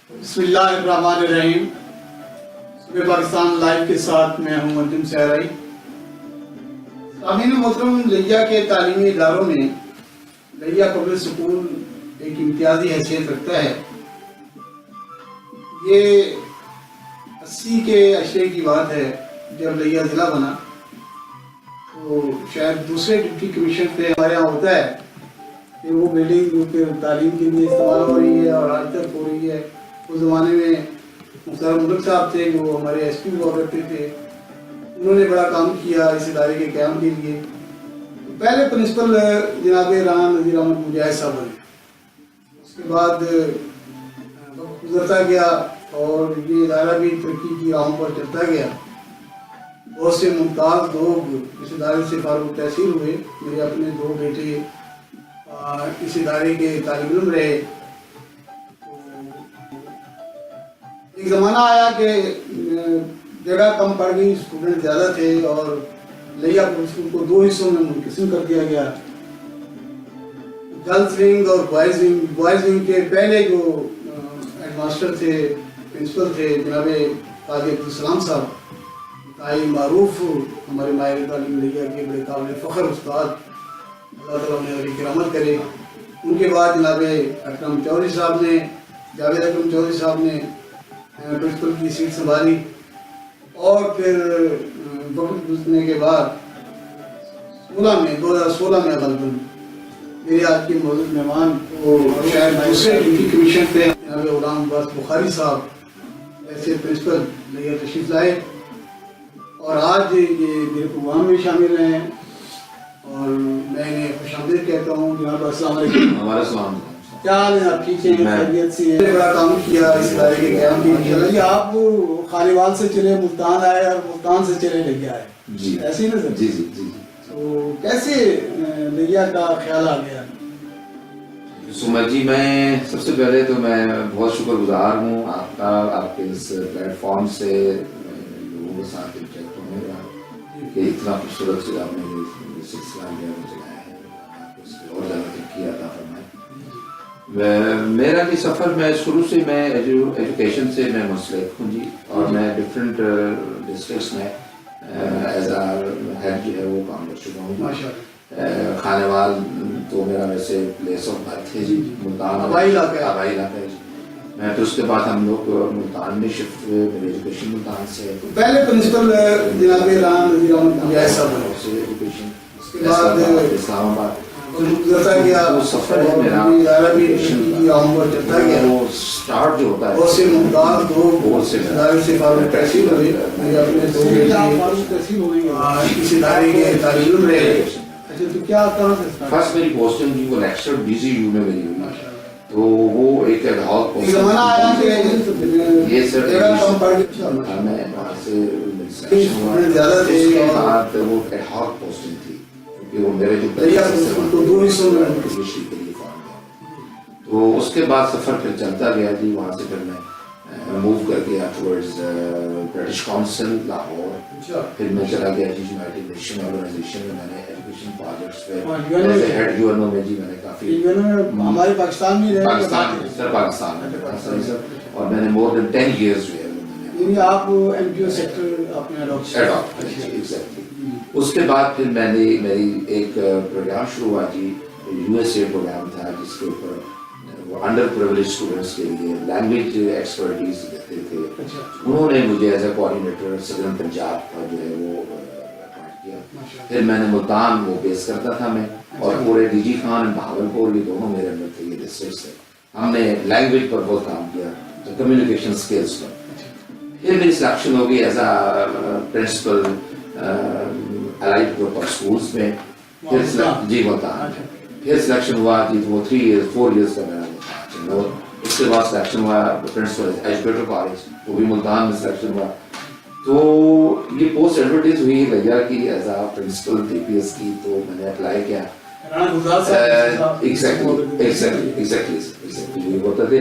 بسم اللہ الرحمن الرحیم. صبح پاکستان لائیو کے ساتھ میں ہوں منجم سہرائی. سامعین محترم، لہیا کے تعلیمی اداروں میں لہیا پبلک سکول ایک امتیازی حیثیت رکھتا ہے. یہ 80 کے عشرے کی بات ہے جب لہیا ضلع بنا، تو شاید دوسرے ڈپٹی کمیشن پہ ہمارے یہاں ہوتا ہے کہ وہ بلڈنگ تعلیم کے لیے استعمال ہو رہی ہے اور آج تک ہو رہی ہے. اس زمانے میں مختار ملک صاحب تھے جو ہمارے ایس پی ہوا کرتے تھے. انہوں نے بڑا کام کیا اس ادارے کے قیام کے لیے. پہلے پرنسپل جناب رانا نذیر احمد مجاہد صاحب بنے. اس کے بعد وقت گزرتا گیا اور یہ ادارہ بھی ترقی کی راہوں پر چلتا گیا. بہت سے ممتاز لوگ اس ادارے سے فارغ التحصیل ہوئے. میرے اپنے 2 بیٹے اس ادارے کے طالب علم رہے. ایک زمانہ آیا کہ جگہ کم پڑ گئی، اسٹوڈنٹ زیادہ تھے اور لہیا پبلک سکول کو 2 حصوں میں منقسم کر دیا گیا، گرلز ونگ اور بوائز ونگ. بوائز ونگ کے پہلے جو ہیڈ ماسٹر تھے، پرنسپل تھے جناب قاضی عبدالسلام صاحب، انتہائی معروف ہمارے ماہر تعلیم لہیا کے بڑے قابل فخر استاد، اللہ تعالیٰ انہیں علی کرامت کرے. ان کے بعد جناب اکرم چودھری صاحب نے، جاوید اکرم چودھری صاحب نے پرنسپل کی سیٹ سنبھالی. اور پھر وقت گزرنے کے بعد 2016 میں غالباً میرے آج کے موجود مہمان وہ شاید دوسرے ڈپٹی کمیشن پہ جناب غلام عباس بخاری صاحب ایسے پرنسپل لہیا تشریف لائے اور آج یہ میرے پروگرام میں شامل ہیں. اور میں انہیں خوش آمدید کہتا ہوں. جناب السلام علیکم. ہمارا سلام. کیا حال ہے آپ؟ ٹھیک ہیں؟ خیریت سے ہیں؟ بڑا کام کیا اس ادارے کے قیام کے لیے. جی آپ خانیوال سے چلے ملتان آئے اور ملتان سے چلے لہیا آئے. جی ایسے ہی نا سر؟ جی جی جی. تو کیسے لہیا کا خیال آ گیا؟ سمر جی، میں سب سے پہلے تو میں بہت شکر گزار ہوں آپ کا، آپ کے اس پلیٹ فارم سے لوگوں کے ساتھ انٹریکٹ ہونے کا کہ اتنا خوبصورت سے آپ نے سلسلہ لیا چلایا ہے. آپ کو اس پہ اور زیادہ ترقی عطا فرمائے. میرا بھی سفر میں شروع سے میں ایجوکیشن سے میں منسلک ہوں جی، اور میں ڈفرینٹ ڈسٹرکٹس میں ایز اے ہیڈ جو ہے وہ کام کر چکا ہوں. خانیوال تو میرا ویسے پلیس آف برتھ ہے جی، ملتان آبائی علاقہ ہے جی. میں پھر اس کے بعد ہم لوگ ملتان میں شفٹ ہوئے. میری ایجوکیشن ملتان سے. پہلے پرنسپل جناب رانا نذیر احمد مجاہد صاحب سے ایجوکیشن، اس کے بعد اسلام آباد گزرتا گیا. وہ سفر ہے میرا ادارہ بھی کی راہوں پر چلتا گیا. وہ اسٹارٹ جو ہوتا ہے بہت سے ممتاز لوگ بہت سے ادارے سے فارغ التحصیل ہوئے. میرے اپنے 2 بیٹے اس ادارے کے طالب علم رہے. اچھا، تو کیا کہاں سے فرسٹ میری پوسٹنگ جو وہ لیکچر BZU میں میری ہوئی، تو وہ ایک ایڈہاک پوسٹنگ. زمانہ آیا کہ یہ سر جگہ کم پڑ گئی، میں وہاں سے سلیکشن ہوا. زیادہ تھے. اس کے بعد وہ ایڈہاک پوسٹنگ تھی کیونکہ وہ میرے جو تو 2 حصوں میں تو اس کے بعد سفر پھر چلتا گیا جی. وہاں سے پھر میں موو کر گیا ٹورڈز برٹش کونسل لاہور. پھر میں چلا گیا جی یونائٹڈ نیشن آرگنائزیشن میں. میں نے ایجوکیشن پروجیکٹس پہ ایز اے ہیڈ UNO میں جی میں نے کافی ہمارے پاکستان میں پاکستان میں اور میں نے مور دین 10 years جو ہے یعنی آپ MPO سیکٹر آپ نے اڈاپٹ کیا. ایگزیکٹلی. اس کے بعد پھر میں نے میری ایک پروگرام شروع ہوا جی، USA پروگرام تھا جس کے اوپر وہ انڈر پریولیج اسٹوڈنٹس کے لیے لینگویج ایکسپرٹیز دیتے تھے. انہوں نے مجھے as a coordinator southern Punjab کا جو ہے وہ اپوائنٹ کیا. پھر میں نے ملتان وہ بیس کرتا تھا میں، اور پورے DG خان بہاولپور یہ دونوں میرے اندر تھے، یہ ڈسٹرکٹس تھے. ہم نے لینگویج پر بہت کام کیا، کمیونیکیشن اسکلس پر. پھر میری سلیکشن ہو گئی as a principle allied group of schools میں. پھر جی ملتان پھر سلیکشن ہوا جی، وہ 4 years کا میرا. اس کے بعد سلیکشن ہوا پرنسپل ایجوکیٹر کالج، وہ بھی ملتان میں سلیکشن ہوا. تو یہ پوسٹ ایڈورٹائز ہوئی لہیا کی ایز اے پرنسپل DPS کی، تو میں نے اپلائی کیا. ایگزیکٹلی ہوتا تھے.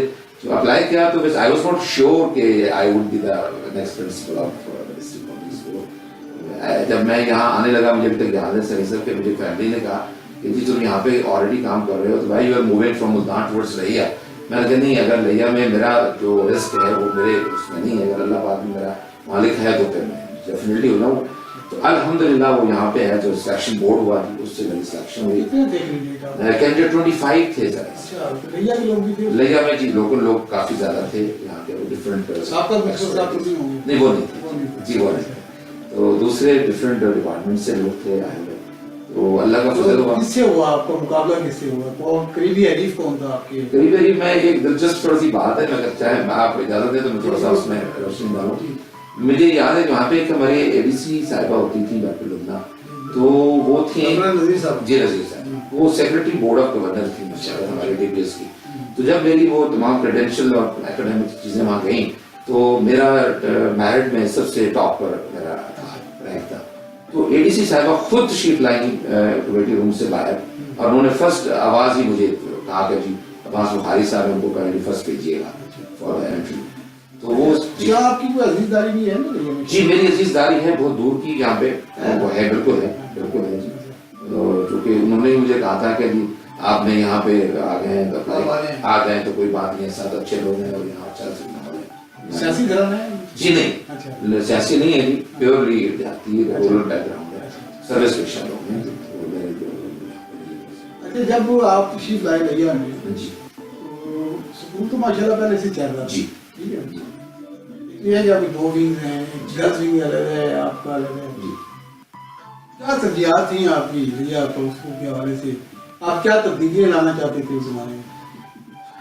اپلائی کیا تو آئی واز ناٹ شیور کہ I would be the next principal of district public school. جب میں یہاں آنے لگا، مجھے ابھی تک یاد ہے صحیح سر کہ مجھے فیملی نے کہا کہ جی تم یہاں پہ آلریڈی کام کر رہے ہو تو بھائی you are moving from Multan towards Layyah, میں نے کہا نہیں, اگر لیا میں میرا جو رزق ہے وہ میرے اس میں نہیں ہے, اگر اللہ پاک میرا مالک ہے تو پھر میں ڈیفینیٹلی ہو جاؤں. تو الحمدللہ وہ یہاں پہ ہے, جو سلیکشن بورڈ ہوا تھی اس سے میری سلیکشن ہوئی. کتنے دیکھ لیجیے گا؟ کینڈیڈیٹ 25 تھے سر. اچھا, تو لیا کے لوگ بھی تھے؟ لیا میں جی لوکل لوگ کافی زیادہ تھے یہاں کے, ڈفرینٹ. آپ کا مقصد آپ نہیں ہوں گے؟ نہیں وہ نہیں تھے جی, وہ نہیں تھے. تو دوسرے ڈفرینٹ ڈپارٹمنٹ سے لوگ تھے آئے ہوئے. تو اللہ کا فضل ہوا. کس سے ہوا آپ کا مقابلہ, کس سے ہوا؟ کون قریبی حریف کون تھا آپ کے؟ قریبی میں ایک دلچسپ تھوڑی سی بات ہے, میں چاہے آپ اجازت دیں تو میں تھوڑا سا اس میں روشنی ڈالوں. مجھے یاد ہے وہاں پہ ایک ہمارے اے ڈی سی صاحبہ ہوتی تھی ڈاکٹر لبنہ, تو وہ تھیں نذیر صاحب. جی نذیر صاحب, وہ سیکرٹری بورڈ آف گورنر تھی ہمارے ڈی پی ایس کی. تو جب میری وہ تمام کریڈینشیل اور اکیڈمک چیزیں وہاں گئیں تو میرا میرٹ میں سب سے ٹاپ پر میرا رینک تھا. تو اے ڈی سی صاحبہ خود تشریف لائیں کمیٹی روم سے باہر, اور انہوں نے فرسٹ آواز ہی مجھے کہا کہ جی عباس بخاری صاحب ان کو کائنڈلی فرسٹ بھیجیے گا فار انٹری. تو وہ کیا آپ کی کوئی عزیز داری بھی ہے نا؟ جی میری عزیز داری ہے بہت دور کی یہاں پہ, وہ ہے بالکل ہے, بالکل ہے جی. چونکہ انہوں نے مجھے کہا تھا کہ جی آپ نے یہاں پہ آ گئے ہیں تو آ گئے تو کوئی بات نہیں ہے, ساتھ اچھے لوگ ہیں اور یہاں اچھا سکھنا. سیاسی گھرانہ ہے جی نہیں, سیاسی نہیں ہے جی, پیورلی دیہاتی رورل بیک گراؤنڈ ہے, سروس پیشہ لوگ ہیں. اچھا, جب آپ تشریف لائے لیا میں جی تو سکول تو ماشاء اللہ پہلے سے چل رہا جی ٹھیک ہے. یہ جب دو ونگ ہیں, گرلز ونگ الگ ہے, آپ کا الگ ہے, جی. کیا ترجیحات تھیں آپ کی لیا تو اس کے حوالے سے آپ کیا تبدیلیاں لانا چاہتے تھے اس زمانے میں؟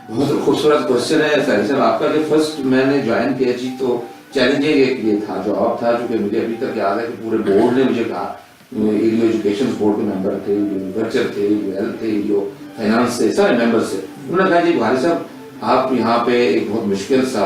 بہت خوبصورت کوشچن ہے ساری صاحب آپ کا. جو فرسٹ میں نے جوائن کیا جی تو چیلنجنگ ایک یہ تھا, جواب تھا, چونکہ مجھے ابھی تک یاد ہے کہ پورے بورڈ نے مجھے کہا, ایجوکیشن بورڈ کے ممبر تھے, جو ایگریکلچر تھے, جو ہیلتھ تھے, جو فائنانس تھے, سارے ممبر سے انہوں نے کہا جی بخاری صاحب آپ یہاں پہ ایک بہت مشکل سا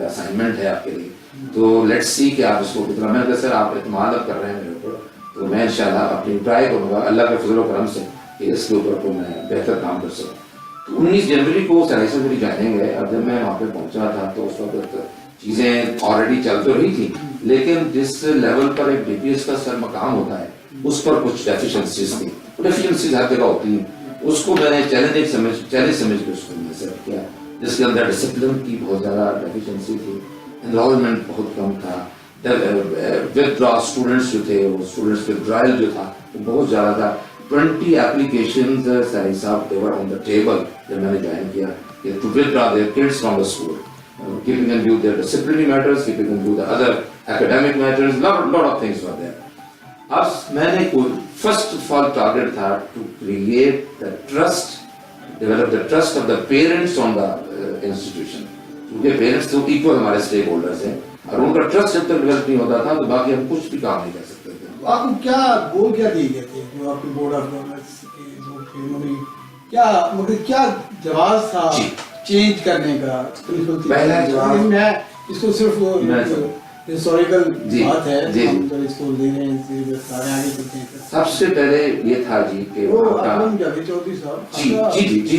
اسائنمنٹ ہے آپ کے لیے, تو لیٹس سی کہ آپ اس کو کتنا. میں نے کہا سر آپ اعتماد اب کر رہے ہیں میرے اوپر, تو میں انشاءاللہ اپنی ٹرائی کروں گا اللہ کے فضل و کرم سے کہ اس کے اوپر کو میں بہتر کام کر سکوں. تو 19 جنوری کو سرائی سے میری جوائننگ ہے. اب جب میں وہاں پہ پہنچا تھا تو اس وقت چیزیں آلریڈی چل تو رہی تھی, لیکن جس لیول پر ایک ڈی پی ایس کا سر مقام ہوتا ہے اس پر کچھ ڈیفیشنسیز تھیں. ڈیفیشنسیز ہر جگہ ہوتی ہیں, اس کو میں نے چیلنج سمجھ کے اس کو میں نے کیا, جس کے اندر ڈسپلن کی بہت زیادہ ڈیفیشنسی تھی, انرولمنٹ بہت کم تھا, ودرا اسٹوڈنٹس جو تھے وہ اسٹوڈنٹس ودرائل جو تھا وہ بہت زیادہ تھا. 20 applications سرائی صاحب they were on the table جب میں نے جوائن کیا to withdraw their kids from the school, keeping in view their disciplinary matters, keeping in view the other academic matters, lot of things were there. اب میں نے first of all target تھا to create the trust, develop the trust of the parents on the institution, کیونکہ parents تو equal ہمارے stake holders ہیں, اور ان کا ٹرسٹ جب تک ڈیولپ نہیں ہوتا تھا تو باقی ہم کچھ بھی کام نہیں کر سکتے تھے. آپ کو کیا گول کیا دیے گئے تھے جو آپ کے بورڈ آف گورنرز کے لوگ تھے, مگر کیا جواز تھا چینج کرنے کا؟ پہلا جواز میں اس کو صرف ہسٹوریکل بات ہے, ہم تو اس کو لے رہے ہیں سارے آگے چلتے ہیں. سب سے پہلے یہ تھا جی کہ وہ اکرم جاوید چودھری صاحب جی جی جی جی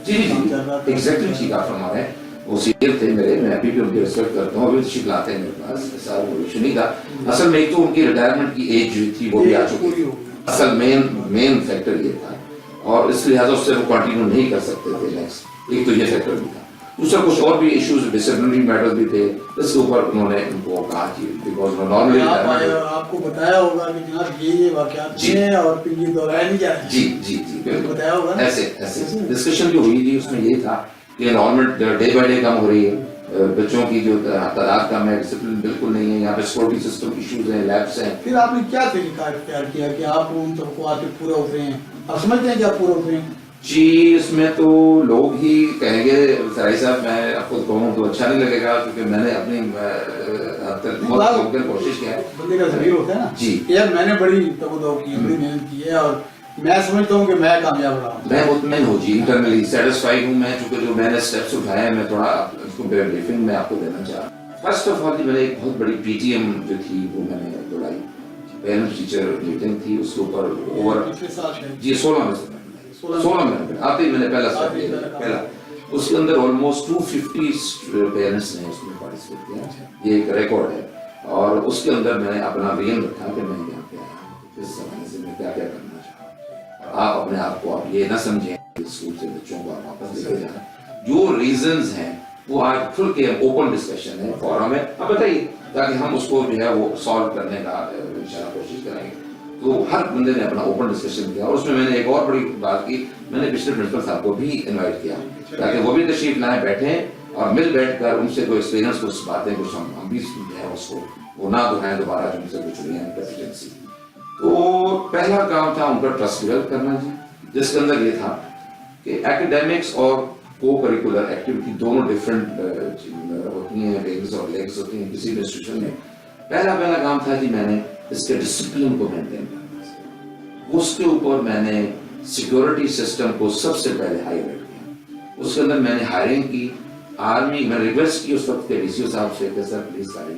جی جی ایگزیکٹلی ٹھیک آپ فرما رہے ہیں, وہ سینئر تھے میرے, میں ابھی بھی ان کی ریسپیکٹ کرتا ہوں, ابھی تشریف لاتے ہیں میرے پاس, ایسا وہ ایشو نہیں تھا. اصل میں ایک تو ان کی ریٹائرمنٹ کی ایج جو تھی وہ بھی آ چکی تھی, اصل مین فیکٹر یہ تھا, اور اس لحاظ سے وہ کنٹینیو نہیں کر سکتے تھے نیکسٹ, ایک تو یہ فیکٹر بھی تھا. دوسرا کچھ اور بھی ایشوز ڈسپلنری میٹرز بھی تھے, اس کے اوپر انہوں نے ان کو کہا کہ بیکاز نارملی آپ کو بتایا ہوگا کہ جناب یہ واقعات ہیں اور پھر یہ دہرایا نہیں جا رہا. جی جی جی بالکل بتایا ہوگا. ایسے ڈسکشن جو ہوئی تھی اس میں یہ تھا کہ انرولمنٹ ڈے بائی ڈے کم ہو رہی ہے, بچوں کی جو تعداد کم ہے, ڈسپلن بالکل نہیں ہے, یہاں پہ سیکورٹی سسٹم ایشوز ہیں, لیبس ہیں. پھر آپ نے کیا طریقہ اختیار کیا کہ آپ ان توقعات پہ پورا اترے ہیں؟ آپ سمجھتے ہیں کہ آپ پورا اترے ہیں؟ جی اس میں تو لوگ ہی کہیں گے سرائی صاحب, میں آپ خود کہوں تو اچھا نہیں لگے گا, کیونکہ میں نے اپنی حد تک بہت ممکن کوشش کیا ہے. بندے کا ضمیر ہوتا ہے نا جی, یار میں نے بڑی تگو کی ہے, بڑی محنت کی ہے, اور میں سمجھتا ہوں کہ میں کامیاب رہا ہوں. میں مطمئن ہوں جی, انٹرنلی سیٹسفائیڈ ہوں میں, چونکہ جو میں نے اسٹیپس اٹھائے ہیں میں تھوڑا اس کو بریفنگ میں آپ کو دینا چاہ رہا ہوں. فرسٹ آف آل میں نے ایک بہت بڑی پی ٹی ایم جو تھی وہ میں نے دوڑائی, پیرنٹ ٹیچر میٹنگ تھی, اس کے اوپر اوور جی 16 میں آتے ہی میں نے پہلا اس کے اندر آلموسٹ 250 پیرنٹس نے اس میں پارٹیسپیٹ کیا, یہ ایک ریکارڈ ہے. اور اس کے اندر میں نے اپنا ویژن رکھا کہ میں یہاں پہ آیا ہوں, اس زمانے سے میں کیا کیا کرنا چاہتا ہوں, اور آپ اپنے آپ کو آپ یہ نہ سمجھیں کہ اسکول سے بچوں کو آپ واپس لے کے جائیں. جو ریزنز ہیں وہ آج کھل کے اوپن ڈسکشن ہے فورم ہے. اب بتائیے تاکہ ہم اس کو جو ہے وہ سالو کرنے کا انشاءاللہ کوشش کریں گے. تو ہر بندے نے اپنا اوپن ڈسکشن کیا, اور اس میں میں نے ایک اور بڑی بات کی, میں نے پچھلے پرنسپل صاحب کو بھی انوائٹ کیا تاکہ وہ بھی تشریف لائیں, بیٹھیں اور مل بیٹھ کر ان سے کوئی ایکسپیرینس, کچھ باتیں کچھ ہم بھی جو ہے اس کو وہ نہ دکھائیں دوبارہ جو ان سے کچھ ہوئی ہیں پریزیڈنسی. تو پہلا کام تھا ان کا ٹرسٹ ڈیولپ کرنا جی, جس کے اندر یہ تھا کہ ایکیڈیمکس اور کو کریکولر ایکٹیویٹی دونوں ڈفرینٹ ہوتی ہیں, ونگز اور لیگز ہوتی ہیں کسی بھی انسٹیٹیوشن میں. پہلا کام تھا جی میں نے اس کے ڈسپلن کو مینٹین کرنا, اس کے اوپر میں نے سیکورٹی سسٹم کو سب سے پہلے ہائی لائٹ کیا. اس کے اندر میں نے ہائرنگ کی آرمی, میں ریکویسٹ کی اس وقت کے ڈی سی او صاحب سے کہ سر پلیز سارے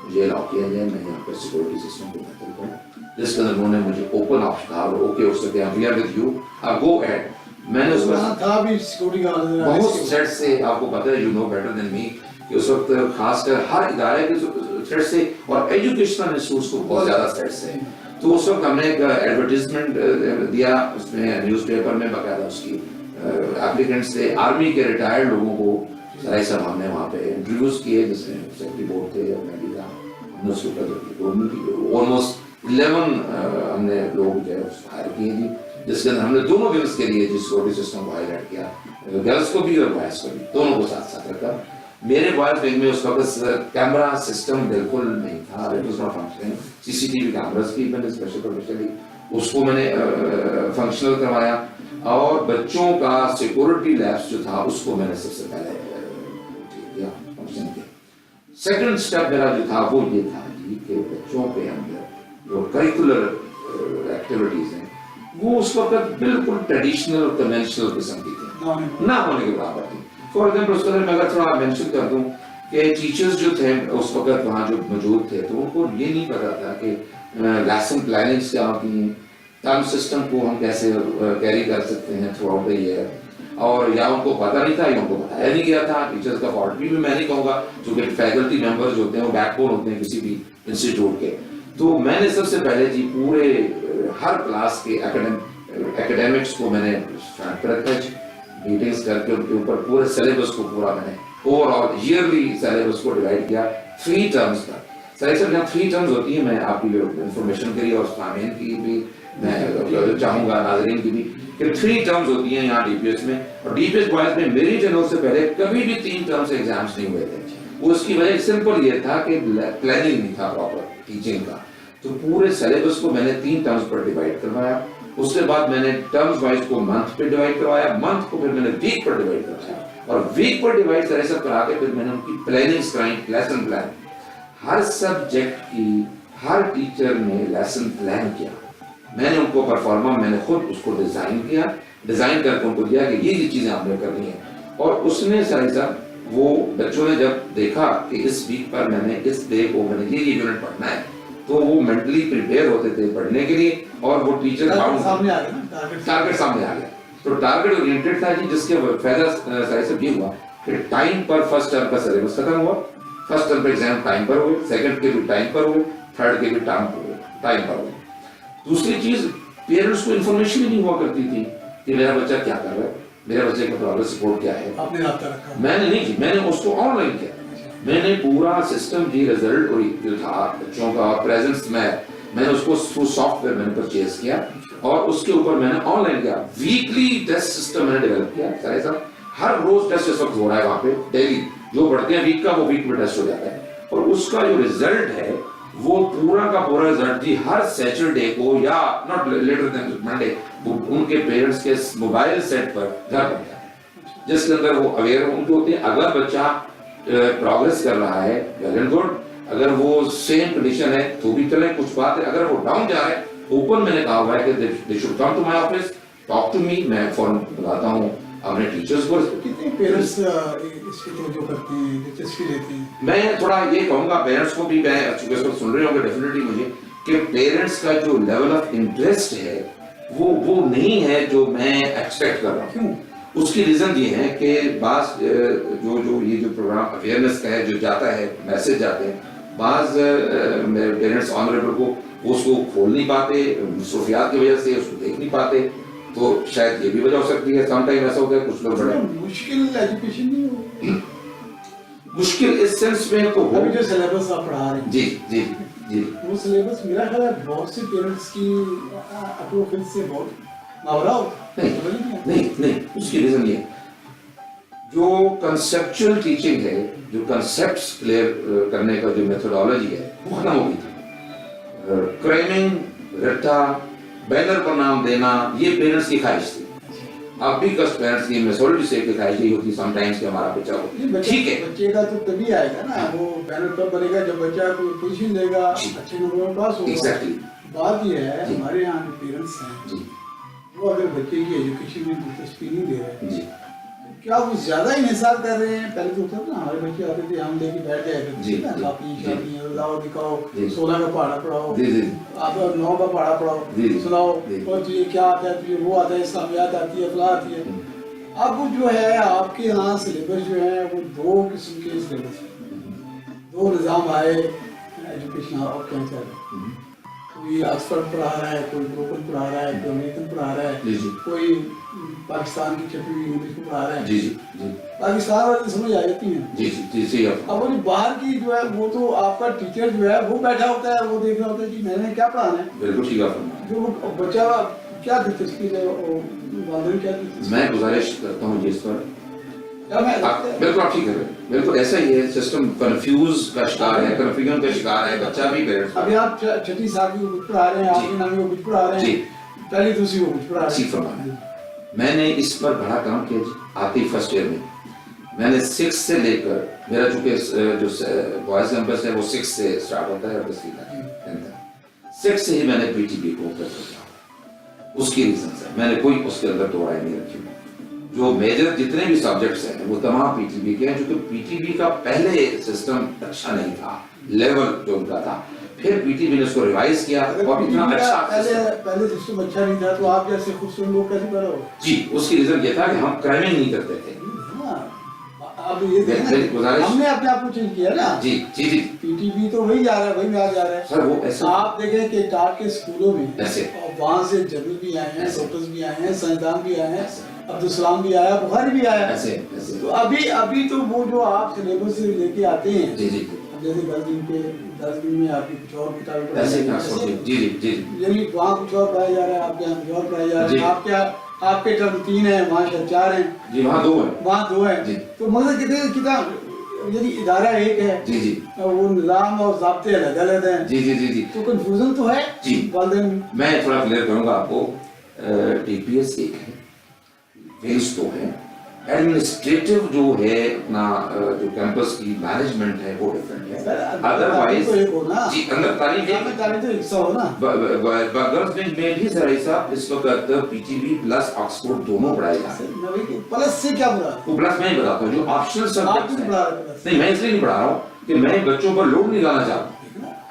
مجھے الاؤ کیا جائے, میں یہاں پر سیکورٹی سسٹم کو بہتر کروں, جس کے اندر انہوں نے مجھے اوپن آپشن کہا اوکے اس سے وی آر ود یو, آپ گو ایٹ. میں نے اس وقت تھا بھی سیکورٹی کا بہت تھریٹ سے, آپ کو پتہ ہے یو نو بیٹر دین می کہ اس وقت خاص کر ہر ادارے کے تھریٹ سے اور ایجوکیشنل انسٹیٹیوٹس کو بہت زیادہ تھریٹ سے. تو اس وقت ہم نے ایک ایڈورٹیزمنٹ دیا اس میں نیوز پیپر میں, باقاعدہ اس کی اپلیکنٹس تھے آرمی کے ریٹائرڈ لوگوں کو سرائی صاحب ہم نے وہاں پہ انٹرویوز کیے, جس میں سیکرٹری بورڈ تھے اور میں بھی تھا. ہم نے اس کو آلموسٹ 11 ہم نے لوگ جو ہے ہائر کیے جی, جس کے اندر ہم نے دونوں ونگز کے لیے جس سیکورٹی سسٹم کو ہائی لائٹ کیا, گرلس کو بھی اور بوائز کو بھی, دونوں کو ساتھ ساتھ رکھا. میرے بوائز ونگ میں اس وقت کیمرہ سسٹم بالکل نہیں تھا, it was not functioning. C C T V cameras کی میں نے اسپیشلی اس کو میں نے فنکشنل کروایا, اور بچوں کا سیکورٹی لیبس جو تھا اس کو میں نے سب سے پہلے کیا فنکشن کیا. سیکنڈ اسٹیپ میرا جو تھا وہ یہ تھا جی کہ بچوں کے اندر جو کریکولر ایکٹیویٹیز ہیں وہ اس وقت بالکل ٹریڈیشنل اور کنونشنل قسم کی تھی, نہ ہونے کے برابر تھی. فار ایگزامپل اس کے اندر میں اگر تھوڑا مینشن کر دوں کہ ٹیچرز جو تھے اس وقت وہاں جو موجود تھے تو ان کو یہ نہیں پتا تھا کہ لیسن پلاننگس کیا ہوتی ہیں, ٹرم سسٹم کو ہم کیسے کیری کر سکتے ہیں تھرو آؤٹ دا ایئر, اور یا ان کو پتہ نہیں تھا یا ان کو بتایا نہیں گیا تھا. ٹیچرز کا فالٹ بھی میں نہیں کہوں گا, چونکہ فیکلٹی ممبرز ہوتے ہیں وہ بیک بون ہوتے ہیں کسی بھی انسٹیٹیوٹ کے. تو میں نے سب سے پہلے جی پورے ہر کلاس کے ایکیڈیمکس کو میں نے فرنٹ پہ رکھا جی, میٹنگز کر کے ان کے اوپر پورے سلیبس کو پورا میں نے اوور آل ایئرلی سلیبس کو ڈیوائڈ کیا 3 ٹرمز کا. سر جہاں 3 ٹرمز ہوتی ہیں, میں آپ کی انفارمیشن کے لیے اور سامعین کی بھی میں چاہوں گا, ناظرین کی بھی, کہ 3 ٹرمز ہوتی ہیں یہاں ڈی پی ایس میں. اور ڈی پی ایس بوائز میں میری ٹینور سے پہلے کبھی بھی 3 ٹرم سے ایگزامس نہیں ہوئے تھے. وہ اس کی وجہ سمپل یہ تھا کہ پلاننگ نہیں تھا پراپر ٹیچنگ کا. تو پورے سلیبس کو میں نے 3 ٹرمز پر ڈیوائڈ کروایا. اس کے بعد میں نے ٹرمز وائز کو منتھ پہ ڈیوائڈ کروایا, منتھ کو پھر میں نے ویک پر ڈیوائڈ کروایا, اور ویک پر ڈیوائڈ کرے سب کرا کے پھر میں نے ان کی پلاننگز کرائیں, لیسن پلان. ہر سبجیکٹ کی ہر ٹیچر نے لیسن پلان کیا. میں نے ان کو پرفارما میں نے خود اس کو ڈیزائن کیا, ڈیزائن کر کے ان کو دیا کہ یہ چیزیں آپ نے کرنی ہیں. اور اس نے ساری صاحب وہ بچوں نے جب دیکھا کہ اس ویک پر میں نے اس ڈے کو میں نے یہ یونٹ پڑھنا ہے, تو وہ مینٹلی پریپیئر ہوتے تھے پڑھنے کے لیے, اور وہ ٹیچر سامنے آ گیا, ٹارگیٹ سامنے آ گیا. تو ٹارگیٹ اورینٹڈ تھا جی, جس کے فائدہ ساری صاحب یہ ہوا کہ ٹائم پر فرسٹ ٹرم کا سلیبس ختم ہوا. فرسٹ ٹرم پہ ایگزام ٹائم پر ہوئے, سیکنڈ کے بھی ٹائم پر ہوئے, تھرڈ کے بھی ٹائم پر ہوئے. دوسری چیز, پیرنٹس کو انفارمیشن ہی نہیں ہوا کرتی تھی کہ میرا بچہ کیا کر رہا ہے, میرے بچے کا پروگرس سپورٹ کیا ہے. آپ نے رابطہ رکھا؟ میں نے نہیں کی, میں نے اس کو آن لائن کیا. میں نے پورا سسٹم جی رزلٹ جو تھا بچوں کا پریزنس میں نے اس کو تھرو سافٹ ویئر میں نے پرچیز کیا, اور اس کے اوپر میں نے آن لائن کیا. ویکلی ٹیسٹ سسٹم میں نے ڈیولپ کیا. سارے صاحب ہر روز ٹیسٹ اس وقت ہو رہا ہے وہاں پہ, ڈیلی جو پڑھتے ہیں ویک کا وہ ویک میں ٹیسٹ ہو جاتا ہے. اور اس کا جو رزلٹ ہے وہ پورا کا پورا رزلٹ جی ہر سیٹرڈے کو یا ناٹ لیٹر دین منڈے ان کے پیرنٹس کے موبائل سیٹ پر گھر پہنچ جاتا ہے, جس کے اندر وہ اویئر ہوتے ہیں. اگر بچہ پروگرس کر رہا ہے ویل اینڈ گڈ, اگر وہ سیم کنڈیشن ہے تو بھی چلیں, کچھ بات ہے. اگر وہ ڈاؤن جا رہا ہے, اوپن میں نے کہا ہوا ہے کہ they should come to my office, talk to me. میں فوراً بتاتا ہوں اپنے ٹیچرز کو. کتنے پیرنٹس اس کی توجہ کرتے ہیں, دلچسپی لیتے ہیں؟ میں تھوڑا یہ کہوں گا پیرنٹس کو بھی, میں چونکہ اس وقت سن رہے ہوں گے ڈیفینیٹلی مجھے, کہ پیرنٹس کا جو لیول آف انٹرسٹ ہے وہ نہیں ہے جو میں ایکسپیکٹ کر رہا ہوں. کیوں؟ اس کی ریزن یہ ہے کہ بعض جو یہ جو پروگرام اویئرنیس کا ہے جو جاتا ہے, میسج جاتے ہیں, بعض میرے پیرنٹس آنریبل کو اس کو کھول نہیں پاتے, مصروفیات کی وجہ سے اس کو دیکھ نہیں پاتے. تو شاید یہ بھی وجہ ہو سکتی ہے. سم ٹائم ایسا ہوتا ہے کچھ لوگ بڑے مشکل ایجوکیشن نہیں ہو, مشکل اس سینس میں تو ہو. ابھی جو سلیبس آپ پڑھا رہے ہیں جی جی جی وہ سلیبس میرا خیال ہے بہت سے پیرنٹس کی اپروفل سے بہت ماورا ہوتا ہے. نہیں نہیں, اس کی ریزن یہ ہے جو کنسپچل ٹیچنگ ہے, جو کنسپٹس کلیئر کرنے کا جو میتھڈالوجی ہے وہ ختم ہو گئی تھی. کرائمنگ, رٹا, بینر پر نام دینا, یہ پیرنٹس کی خواہش تھی. اب بھی کچھ پیرنٹس کی میسورٹی سے کی خواہش یہی ہوتی سم ٹائمس کہ ہمارا بچہ ہو ٹھیک ہے. بچے کا تو تبھی آئے گا نا, وہ بینر کب بنے گا جب بچہ کوئی پوزیشن لے گا, اچھے نمبر میں پاس ہوگا. ایگزیکٹلی. بات یہ ہے ہمارے یہاں جو پیرنٹس ہیں وہ اگر بچے کی ایجوکیشن میں دلچسپی نہیں دے رہے جی کیا وہ زیادہ انحصار کر رہے ہیں. پہلے تو ہوتا تھا نا ہمارے بچے آتے تھے ہم لے کے بیٹھ جائے کرتے تھے نا, کاپی شاپی لاؤ دکھاؤ 16 کا پڑھا پڑھاؤ, آپ 9 کا پڑھا پڑھاؤ, سناؤ اور تجھے کیا آتا ہے, تجھے وہ آتا ہے, اسلامیات آتی ہے, فلاں آتی ہے. اب جو ہے آپ کے یہاں سلیبس جو ہے وہ 2 قسم کے سلیبس ہیں, 2 نظام آئے ایجوکیشن آپ کہیں چل رہے ہیں. کوئی آکسفورڈ پڑھا رہا ہے, کوئی بروکن پڑھا رہا ہے, کوئی امریکن پڑھا رہا ہے, کوئی پاکستان کی چھپی ہوئی انگلش کو پڑھا رہا ہے. پاکستان والے سمجھ آ جاتی ہیں. اب وہ جو باہر کی جو ہے وہ تو آپ کا ٹیچر جو ہے وہ بیٹھا ہوتا ہے, وہ دیکھ رہا ہوتا ہے کہ میں نے کیا پڑھانا ہے. بالکل ٹھیک ہے. جو بچہ کیا دلچسپی ہے, والدین کیا دلچسپی. میں گزارش کرتا ہوں جس پر بالکل آپ ٹھیک ہے, بالکل ایسا ہی ہے. سسٹم کنفیوز کا شکار ہے, کنفیوژن کا شکار ہے بچہ بھی پیرنٹس. ابھی آپ 6ٹھی 7ویں کو کچھ پڑھا رہے ہیں, 8ویں 9ویں کو کچھ پڑھا رہے ہیں, پہلی دوسری کو کچھ پڑھا رہے ہیں. میں نے اس پر بڑا کام کیا جی. آتی فرسٹ ایئر میں نے 6 سے لے کر, میرا چونکہ جو بوائز کیمپس ہے وہ 6 سے اسٹارٹ ہوتا ہے اور 10 تک 6 سے ہی میں نے پی ٹی بی کو اوپر کیا. اس کی ریزن سے میں نے کوئی اس کے اندر 2 رائے نہیں رکھی. جو میجر جتنے بھی سبجیکٹس ہیں وہ تمام پی ٹی بی کے ہیں, چونکہ پی ٹی بی کا پہلے سسٹم اچھا نہیں تھا, لیول جو ان کا تھا. پھر پی ٹی بی نے اس کو ریوائز کیا اور اتنا اچھا پہلے سسٹم اچھا نہیں تھا تو آپ جیسے خوبصورت لوگ کیسے پڑھو. جی اس کی ریزن یہ تھا کہ ہم کرائمنگ نہیں کرتے تھے. اب یہ ہم نے اپنے آپ کو چینج کیا نا. جی جی جی پی ٹی بی تو وہی جا رہا ہے, وہی میں جا رہا ہے سر. وہ ایسا آپ دیکھیں کہ ٹاٹ کے اسکولوں میں ایسے وہاں سے جنرل بھی آئے ہیں, ڈاکٹرز بھی آئے ہیں, سائنسدان بھی آئے ہیں, عبدالسلام بھی آیا, بخاری بھی آیا. تو ابھی تو وہ جو آپ سلیبس لے کے آتے ہیں, جیسے 10 دن میں آپ کی کچھ اور کتابیں پڑھائی, یعنی وہاں کچھ اور پڑھایا جا رہا ہے, آپ کے یہاں کچھ اور پڑھایا جا رہا ہے. آپ کے ٹرم 3 ہیں, وہاں 4 ہیں, جی وہاں 2 ہیں, وہاں 2 ہیں. تو مطلب کتنے کتاب یعنی ادارہ ایک ہے, جی جی وہ نظام اور ضابطے الگ الگ ہیں. جی جی جی جی تو کنفیوژن تو ہے جی. والدین میں تھوڑا کلیئر کروں گا آپ کو. ٹی پی ایس ایک ہے, ونگز 2 ہیں, ایڈمنسٹریٹو جو ہے اپنا جو کیمپس کی مینجمنٹ ہے وہ ڈفرینٹ ہے. ادروائز جی اندر تعلیم تو حصہ ہو نا. گرلز ونگ میں بھی سر ایسا اس وقت P T B plus Oxford دونوں پڑھائے جا رہے ہیں. پلس سے کیا برا, وہ پلس میں ہی بتاتا ہوں جو آپشنل سبجیکٹس ہیں. نہیں میں اس لیے نہیں پڑھا رہا ہوں کہ میں بچوں پر لوڈ نہیں ڈالنا چاہتا.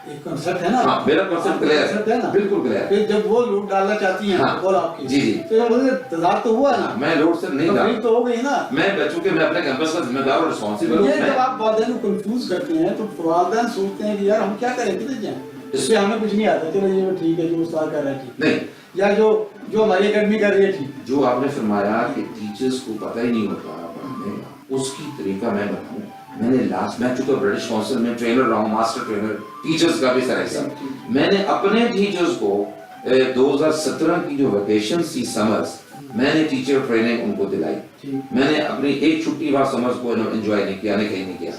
ایک کنسپٹ ہے نا, ہاں میرا کنسپٹ کلیئر ہے, بالکل کلیئر ہے. پھر جب وہ لوڈ ڈالنا چاہتی ہیں بول آپ کی, جی جی تو تضاد تو ہوا نا. میں لوڈ سے نہیں ڈال تو ہو گئی نا. میں بچوں کے, میں اپنے کیمپس کا ذمہ دار اور رسپانسبل ہوں. جب آپ والدین کو کنفیوز کرتے ہیں تو والدین سوچتے ہیں کہ یار ہم کیا کریں, کدھر جائیں, اس سے ہمیں کچھ نہیں آتا, چلو یہ ٹھیک ہے جو استاد کر رہا ہے ٹھیک نہیں, یا جو ہماری اکیڈمی کر رہی ہے ٹھیک. جو آپ نے فرمایا کہ ٹیچرز کو پتہ ہی نہیں ہوتا پڑھانے کا, اس کی طریقہ میں بتاؤں. میں نے میں چونکہ برٹش کونسل میں ٹرینر رہا ہوں, ماسٹر ٹرینر ٹیچرز کا بھی سر ایسا. میں نے اپنے ٹیچرز کو 2017 کی جو ویکیشن تھی سمرز, میں نے ٹیچر ٹریننگ ان کو دلائی. میں نے اپنی ایک چھٹی بار سمرز کو انجوائے نہیں کیا, کہیں نہیں کیا.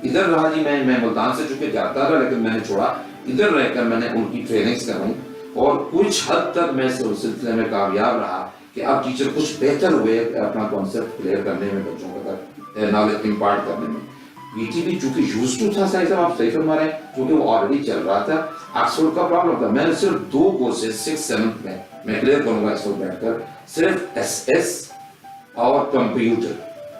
ادھر رہا جی, میں ملتان سے چونکہ جاتا رہا لیکن میں نے چھوڑا, ادھر رہ کر میں نے ان کی ٹریننگز کروائی اور کچھ حد تک میں اس سلسلے میں کامیاب رہا کہ اب ٹیچر کچھ بہتر ہوئے اپنا کانسیپٹ کلیئر کرنے میں, بچوں کو تک نالج امپارٹ کرنے میں. پی ٹی بی چونکہ یوز ٹو تھا, صحیح صاحب آپ صحیح فرما رہے ہیں, کیونکہ وہ آلریڈی چل رہا تھا. آکسفورڈ کا پرابلم تھا. میں نے صرف 2 کورسز 6 7 میں کلیئر کروں گا اس وقت بیٹھ کر, صرف ایس ایس اور کمپیوٹر,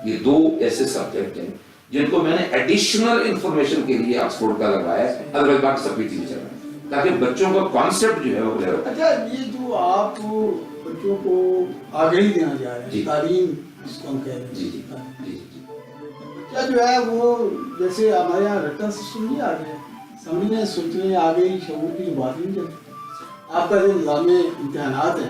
یہ 2 ایسے سبجیکٹ ہیں جن کو میں نے ایڈیشنل انفارمیشن کے لیے آکسفورڈ کا لگایا ہے. ادروائز باقی سب پی ٹی بی چل رہا ہے تاکہ بچوں کا کانسیپٹ جو ہے وہ کلیئر ہو. اچھا, یہ جو آپ بچوں کو آگے ہی دینا چاہ رہے ہیں, تعلیم جس کو ہم کہہ رہے ہیں, جی جی کیا جو ہے وہ جیسے ہمارے یہاں رٹن سسٹم نہیں آ گیا, سمجھنے سوچنے آگے شعور کی بات نہیں چلتی. آپ کا جو نظام امتحانات ہے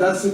10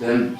then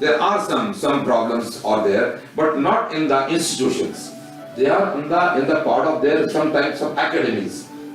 there are some problems are there but not in the institutions, they are in the part of their sometimes some academies,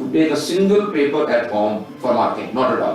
to take a single paper at home for marking, not at all.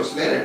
explain it,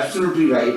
absolutely right.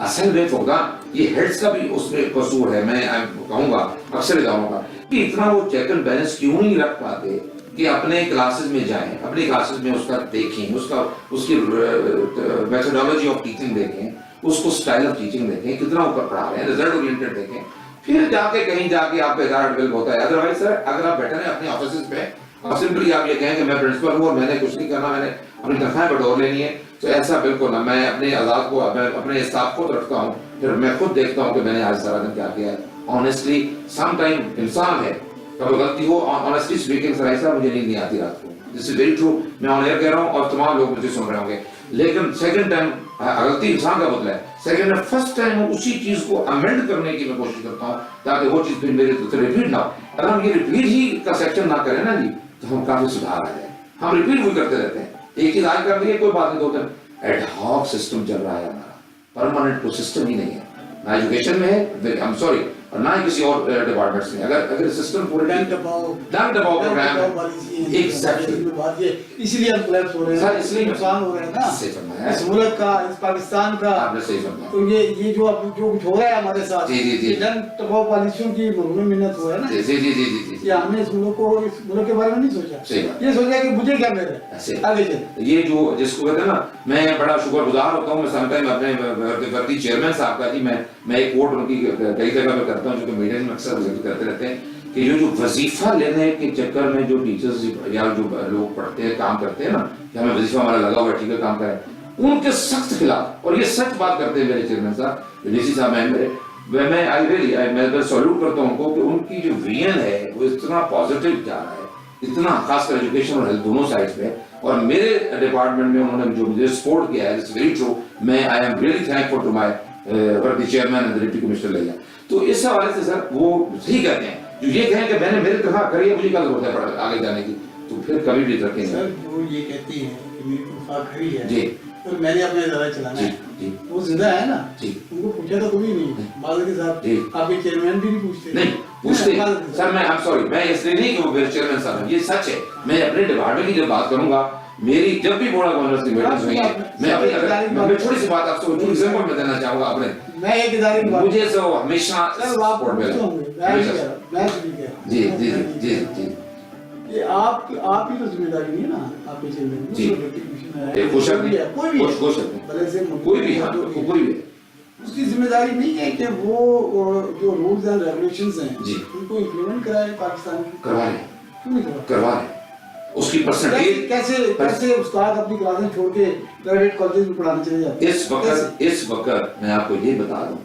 اصل میں فقدان یہ heads کا بھی اس میں قصور ہے. میں کہوں گا اکثر اداروں کا کہ اتنا وہ چیک اینڈ بیلنس کیوں نہیں رکھ پاتے کہ اپنے کلاسز میں جائیں, اپنی کلاسز میں اس کا دیکھیں, اس کی میتھڈالوجی آف ٹیچنگ دیکھیں, اس کو اسٹائل آف ٹیچنگ دیکھیں, کتنا اوپر پڑھا رہے ہیں, ریزلٹ اورینٹڈ دیکھیں, پھر جا کے کہیں جا کے آپ کا ادارہ ڈیولپ ہوتا ہے. ادروائز سر اگر آپ بیٹھے ہیں اپنے آفیسز میں اور سمپلی آپ یہ کہیں کہ میں پرنسپل ہوں اور میں نے کچھ نہیں کرنا, میں نے اپنی تنخواہیں بٹور لینی ہے, تو ایسا بالکل نہ. میں اپنے آزاد کو اپنے اسٹاف کو رکھتا ہوں, پھر میں خود دیکھتا ہوں کہ میں نے آج سارا دن کیا کیا ہے. آنیسٹلی سم ٹائم انسان ہے کبھی غلطی ہو, آنیسٹلی اسپیکنگ سر ایسا مجھے نیند نہیں آتی رات کو, دس از ویری ٹرو, میں آن ایئر کہہ رہا ہوں اور تمام لوگ مجھے سن رہے ہوں گے. لیکن سیکنڈ ٹائم غلطی انسان کا بدلا ہے, سیکنڈ ٹائم فرسٹ ٹائم اسی چیز کو امینڈ کرنے کی میں کوشش کرتا ہوں تاکہ وہ چیز پھر میرے تو ریپیٹ نہ ہو. اگر ہم یہ ریپیٹ ہی کا سیکشن نہ کریں نا جی تو ہم کافی سدھار آ جائیں. ہم ریپیٹ بھی کرتے رہتے ہیں, ایک چیز آج کر لیے کوئی بات نہیں, 2 دن ایڈ ہاک سسٹم چل رہا ہے ہمارا, پرماننٹ کوئی سسٹم ہی نہیں ہے, نہ ایجوکیشن میں ہے, آئی ایم سوری, اور نہ ہی کسی اور ڈپارٹمنٹس میں. اگر سسٹم پورے ڈنگ دباؤ پروگرام ایگزیکٹلی, اسی لیے ہم کولیپس ہو رہے ہیں, سر اس لیے نقصان ہو رہے ہیں نا صحیح فرمایا اس ملک کا, اس پاکستان کا. آپ نے صحیح فرمایا. تو یہ جو کچھ ہو رہا ہے ہمارے ساتھ, جی ڈنگ دباؤ پالیسیوں کی مرہون منت ہوا ہے نا, جی یہ ہم نے اس ملک کے بارے میں نہیں سوچا, یہ سوچا کہ مجھے کیا میرے آگے چلے. یہ جو جس کو کہتے ہیں نا, میں بڑا شکر گزار ہوتا ہوں, میں سم ٹائم اپنے وردی چیئرمین صاحب کا, جی میں ایک کوٹ ان کی کئی جگہ پہ کرتا ہوں جو کہ میڈیا میں اکثر ذکر کرتے رہتے ہیں کہ جو وظیفہ لینے کے چکر میں جو ٹیچرز یا جو لوگ پڑھتے ہیں کام کرتے ہیں نا کہ ہمیں وظیفہ ہمارا لگا ہوا ہے ٹھیک ہے کام کریں, ان کے سخت خلاف, اور یہ سچ بات کرتے ہیں میرے چیئرمین صاحب ڈی سی صاحب ہیں میرے, میں سیلوٹ کرتا ہوں ان کو کہ ان کی جو ویژن ہے وہ اتنا پازیٹیو جا رہا ہے, اتنا خاص کر ایجوکیشن اور ہیلتھ دونوں سائڈس پہ, اور میرے ڈپارٹمنٹ میں انہوں نے جو مجھے سپورٹ کیا ہے, اٹس ویری ٹرو, میں I am really thankful to my worthy chairman and deputy commissioner Layyah. تو اس حوالے سے سر وہ صحیح کہتے ہیں جو یہ کہیں کہ میں نے میری تنخواہ کری ہے, مجھے کیا ضرورت ہے آگے جانے کی, تو پھر کبھی بھی رکھیں گے. سر وہ یہ کہتی ہیں کہ میری تنخواہ کھری ہے جی, تو میں نے اپنا ادارہ چلانا ہے, جی وہ زندہ ہے نا, جی, ان کو پوچھا تو کبھی نہیں مالک کے ساتھ, جی, آپ کے چیئرمین بھی نہیں پوچھتے, نہیں پوچھتے سر. میں سوری, میں اس لیے نہیں کہ وہ میرے چیئرمین صاحب ہیں, یہ سچ ہے. میں اپنے ڈپارٹمنٹ کی جب بات کروں گا, میری جب بھی بوڑا گورنرس کی میٹنگز ہوئی ہیں, میں تھوڑی سی بات آپ کو ایگزامپل میں دینا چاہوں گا اپنے, میں ایک ادارے کی بات, مجھے تو ہمیشہ سپورٹ ملا. جی جی جی جی, یہ آپ ہی تو ذمہ داری نہیں ہے نا, آپ کے چیئرمین جی, کوئی بھی اس کی ذمہ داری نہیں ہے کہ وہ جو رولز اینڈ ریگولیشنز ہیں ان کو امپلیمنٹ کرائے پاکستان کی, کروا رہے اس کی پرسنٹیج. کیسے استاد اپنی کلاسیں چھوڑ کے پرائیویٹ کالجز میں پڑھانے چلے جاتے ہیں. اس وقت میں آپ کو یہ بتا دوں,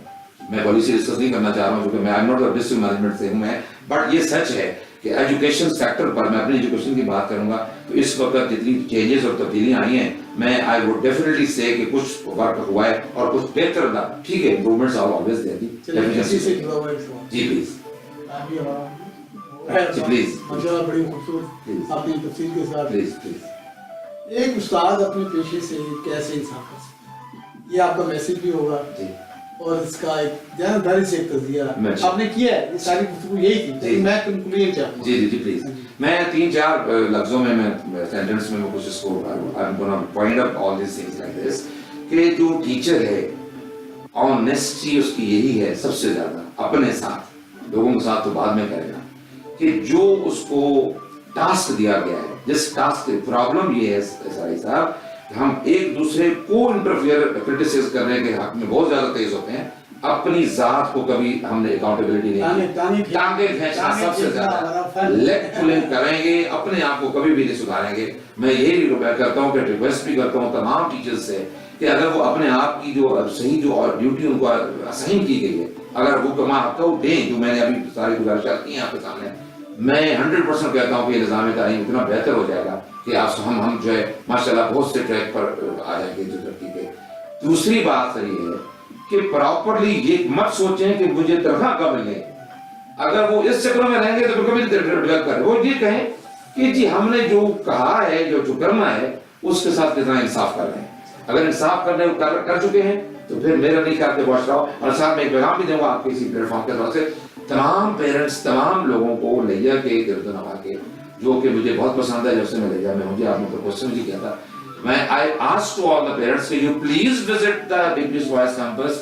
میں پالیسی ڈسکس نہیں کرنا چاہ رہا ہوں کیونکہ میں I am not district management سے ہوں میں, بٹ یہ سچ ہے کہ ایجوکیشن سیکٹر پر میں اپنی ایجوکیشن کی بات کروں گا تو اس وقت جتنی چینجز اور تبدیلیاں آئی ہیں, میں آئی وڈ ڈیفینیٹلی سے کہ کچھ ورک ہوا ہے اور کچھ بہتر تھا. ٹھیک ہے, امپروومنٹس آر آلویز دیئر. جی پلیز جی پلیز, ماشاءاللہ بڑی خوبصورت اپنی تفصیل کے ساتھ. پلیز پلیز, ایک استاد اپنے پیشے سے کیسے انصاف کر سکتا ہے, یہ آپ کا میسج بھی ہوگا اور اس کا ایک جانبداری سے ایک تجزیہ آپ نے کیا ہے. یہ ساری گفتگو یہی تھی, میں کنکلوژن چاہتا ہوں. جی جی جی پلیز, میں 3-4 لفظوں میں سینٹنس میں کچھ اس کو I am gonna point up all these things like this کہ جو ٹیچر ہے آنیسٹی اس کی یہی ہے سب سے زیادہ اپنے ساتھ, لوگوں کے ساتھ تو بعد میں کرے گا, کہ جو اس کو ٹاسک دیا گیا ہے, جس ٹاسک کی پرابلم یہ ہے ساری صاحب کہ ہم ایک دوسرے کو انٹرفیئر کرٹیسائز کرنے کے حق میں بہت زیادہ تیز ہوتے ہیں, اپنی ذات کو کبھی ہم نے اکاؤنٹیبلٹی نہیں کی, ٹانگیں کھینچنا سب سے زیادہ, لیگ پولنگ کریں گے, اپنے آپ کو کبھی بھی نہیں سدھاریں گے. میں یہی ریکویسٹ کرتا ہوں کہ ریکویسٹ بھی کرتا ہوں تمام ٹیچرز سے کہ اگر وہ اپنے آپ کی جو صحیح جو ڈیوٹی ان کو اسائن کی گئی ہے, اگر وہ کما کو دیں, جو میں نے ابھی ساری گزارشات کی ہیں آپ کے سامنے, میں 100% کہتا ہوں کہ نظام تعلیم اتنا بہتر ہو جائے گا کہ آپ ہم جو ہے ماشاءاللہ بہت سے ٹریک پر آ جائیں گے جو ترقی کے. دوسری بات سر یہ ہے کہ پراپرلی یہ مت سوچیں کہ مجھے تنخواہ کب ملے, اگر وہ اس چکر میں رہیں گے تو کبھی ڈیولپ کریں. وہ یہ کہیں کہ جی ہم نے جو کہا ہے جو کرنا ہے اس کے ساتھ کتنا انصاف کر رہے ہیں. اگر انصاف کرنے کر چکے ہیں تو پھر میرا نہیں کر کے بہت رہا ہوں. اور ساتھ میں ایک پیغام بھی دوں گا آپ کے اسی پلیٹ فارم کے طور سے تمام پیرنٹس, تمام لوگوں کو لیا کے گرد نوا کے, جو کہ مجھے بہت پسند ہے, جب سے میں لیا میں مجھے آپ نے کوشچن بھی کیا تھا, میں I ask to all the parents that you please visit the Big Beast Boys campus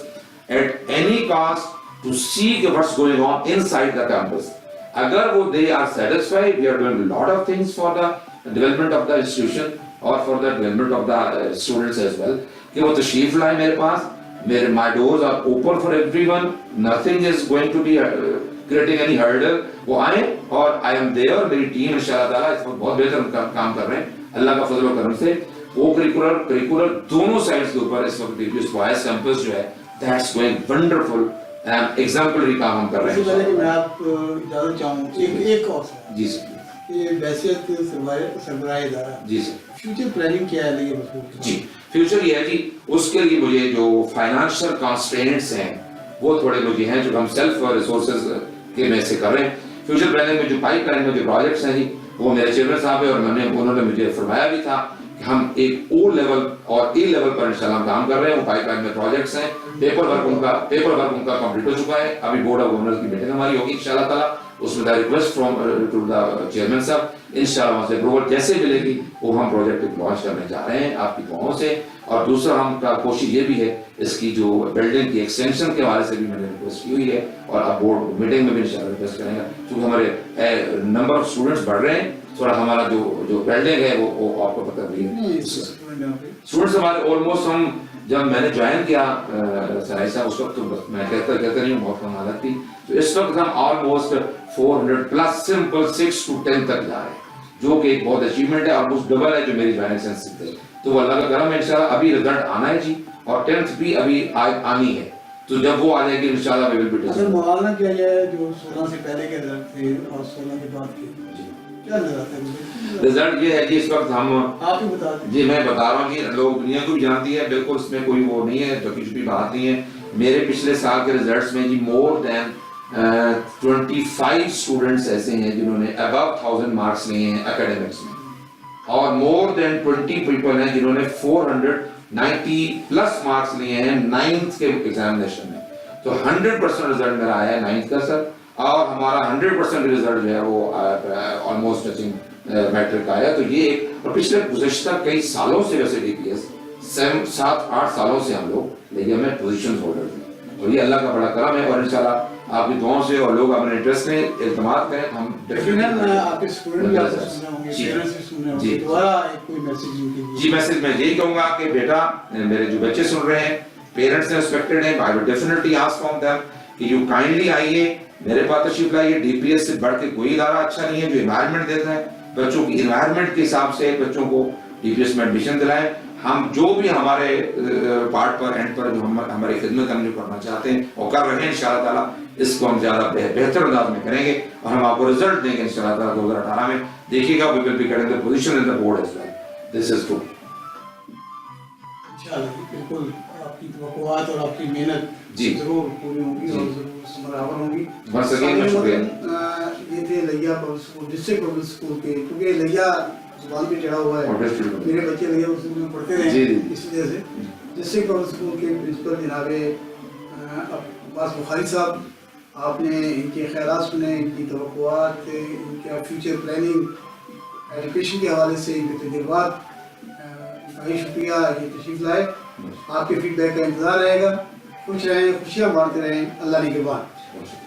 at any cost to see what's going on inside the campus. Agar they are satisfied, we are doing a lot of things for the development of the institution or for the development of the students as well. کہ وہ تشریف لائے میرے پاس, my doors are open for everyone, nothing is going to be creating any hurdle. وہ آئیں اور I am there, میری team انشاءاللہ تعالیٰ اس وقت بہت بہتر کام کر رہے ہیں اللہ کا فضل و کرم سے. وہ کریکولر دونوں سائڈس کے اوپر اس وقت DPS بوائز کیمپس جو ہے that's going wonderful and exemplary کام ہم کر رہے ہیں. اس سے پہلے کہ میں آپ کو اجازت چاہوں ایک اور سوال. جی سر. یہ بحیثیت سربراہ ادارہ, جی سر, فیوچر پلاننگ کیا ہے لیے مسئول؟ جی فیوچر یہ ہے جی, اس کے لیے مجھے جو فائنانشل کانسٹرینٹس ہیں وہ تھوڑے مجھے ہیں جو ہم سیلف ریسورسز کے میں سے کر رہے ہیں. فیوچر پلاننگ میں جو پائپ لائن میں جو پروجیکٹس ہیں جی وہ میرے چیئرمین صاحب ہے اور انہوں نے مجھے فرمایا بھی تھا کہ ہم ایک او لیول اور ای لیول پر انشاءاللہ ہم کام کر رہے ہیں. وہ پائپ لائن میں پروجیکٹس ہیں, پیپر ورک ان کا کمپلیٹ ہو چکا ہے. ابھی بورڈ آف گورنرز کی میٹنگ ہماری ہوگی انشاءاللہ تعالیٰ, اس میں request from to the chairman صاحب انشاءاللہ وہاں سے اپروول جیسے ملے گی وہ ہم پروجیکٹ لانچ کرنے جا رہے ہیں آپ کی دعاؤں سے. اور دوسرا ہم کا کوشش یہ بھی ہے اس کی جو بلڈنگ کی ایکسٹینشن کے حوالے سے بھی میں نے ریکویسٹ کی ہوئی ہے اور اب بورڈ میٹنگ میں بھی انشاءاللہ ریکویسٹ کریں گا کیونکہ ہمارے نمبر آف اسٹوڈنٹس بڑھ رہے ہیں. تھوڑا ہمارا جو بلڈنگ ہے وہ آپ کو پتہ نہیں ہے. اسٹوڈنٹس ہمارے آلموسٹ ہم جب میں نے جوائن کیا سرائی صاحب اس وقت تو میں کہتا نہیں ہوں بہت کم حالت تھی, تو اس وقت ہم آلموسٹ 400 پلس سمپل 6 to 10 تک جا رہے ہیں جو کہ ایک بہت اچیومنٹ ہے, آلموسٹ ڈبل ہے جو میری جوائننگ سینس سے. تو وہ اللہ کا کرم ہے انشاءاللہ. ابھی رزلٹ آنا ہے جی اور 10th بھی ابھی آنی ہے, تو جب وہ آ جائے گی انشاءاللہ we will be اگر موازنہ کیا جائے جو 16 سے پہلے کے رزلٹ تھے اور 16 کے بعد کے کیا نظر آتا ہے رزلٹ؟ یہ ہے جی اس وقت ہم آپ ہی بتا دیں. جی میں بتا رہا ہوں جی, لوگ دنیا کو بھی جانتی ہے بالکل, اس میں کوئی وہ نہیں ہے چھپی چھپی بات نہیں ہے. میرے پچھلے سال کے رزلٹس میں جی مور دین 25 اسٹوڈنٹس ایسے ہیں جنہوں نے ابو 1000 مارکس لیے ہیں اکیڈمکس میں, اور مور دین 20 پیپل ہیں جنہوں نے 490 پلس مارکس لیے ہیں 9th کے ایگزامینیشن میں. تو 100% رزلٹ میرا آیا ہے 9th کا سر, اور ہمارا 100% رزلٹ جو ہے وہ آلموسٹ ٹچنگ میٹرک کا آیا. تو یہ ایک, اور پچھلے گزشتہ کئی سالوں سے ویسے DPS 7-8 سالوں سے ہم لوگ لیکن ہمیں پوزیشنز ہولڈر ہیں, اور یہ اللہ کا بڑا کرم ہے. اور انشاءاللہ آپ کی دعاؤں سے اور لوگ اپنے انٹرسٹ میں اعتماد کریں تو ہم آپ کے اسٹوڈنٹ بھی آپ سے سن رہے ہوں گے, پیرنٹس بھی سن رہے ہوں گے, دوبارہ کوئی میسیج ان کے لیے؟ جی میسیج میں یہی کہوں گا کہ بیٹا میرے جو بچے سن رہے ہیں, پیرنٹس ہیں ریسپیکٹڈ ہیں, I will definitely ask from them کہ یو کائنڈلی آئیے میرے پاس تشریف لائیے. DPS سے بڑھ کے کوئی ادارہ اچھا نہیں ہے جو انوائرمنٹ دیتا ہے. بچوں کی انوائرمنٹ کے حساب سے بچوں کو DPS میں ایڈمیشن دلائیں. ہم جو بھی ہمارے پارٹ پر اینڈ پر جو ہماری خدمت ہم جو کرنا چاہتے ہیں اور کر رہے ہیں انشاءاللہ تعالیٰ, اس کو ہم زیادہ بہتر انداز میں کریں گے اور ہم آپ کو رزلٹ دیں گے انشاءاللہ تعالیٰ 2018 میں. دیکھیے گا we will be getting the position in the board as well. This is true. انشاءاللہ بالکل آپ کی توقعات اور آپ کی محنت جی ضرور پوری ہوگی اور ضرور برابر ہوگی. بس اگین شکریہ. یہ تھے لیا public school, district public school کے, کیونکہ لیا زبان پہ چڑھا ہوا ہے, میرے بچے لیا اسکول میں پڑھتے رہے ہیں, اس وجہ سے ڈسٹرکٹ پبلک اسکول کے پرنسپل جناب عباس بخاری صاحب, آپ نے ان کے خیالات سنے, ان کی توقعات, ان کا فیوچر پلاننگ ایجوکیشن کے حوالے سے ان کے تجربات, بہت شکریہ یہ تشریف لائے. آپ کے فیڈ بیک کا انتظار رہے گا. خوش رہیں, خوشیاں بانٹتے رہیں. اللہ نگہبان.